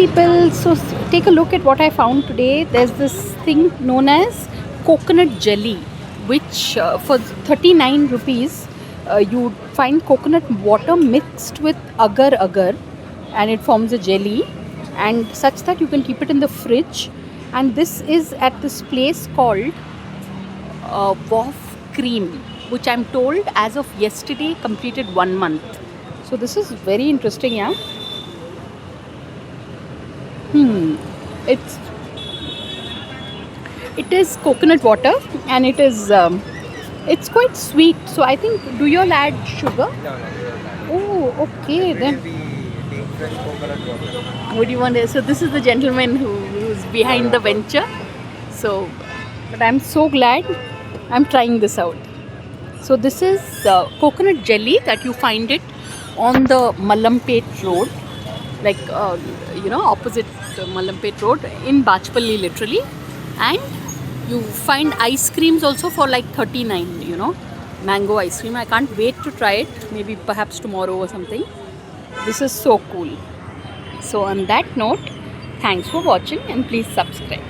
people, so take a look at what I found today. There's this thing known as coconut jelly, which for 39 rupees you find coconut water mixed with agar, and it forms a jelly, and such that you can keep it in the fridge. And this is at this place called Waff Cream, which I'm told as of yesterday completed 1 month. So this is very interesting, yeah. It's it is coconut water, and it's quite sweet. So I think, do you all add sugar? No, no, we don't have it. Oh, okay Every day then. we take fresh coconut water. What do you want? So this is the gentleman who's behind the venture. So, but I'm so glad I'm trying this out. So this is coconut jelly that you find it on the Malampet road, like opposite Malampet road in Bachpalli, literally. And you find ice creams also for like 39. Mango ice cream. I can't wait to try it. Maybe perhaps tomorrow or something. This is so cool. So on that note, thanks for watching and please subscribe.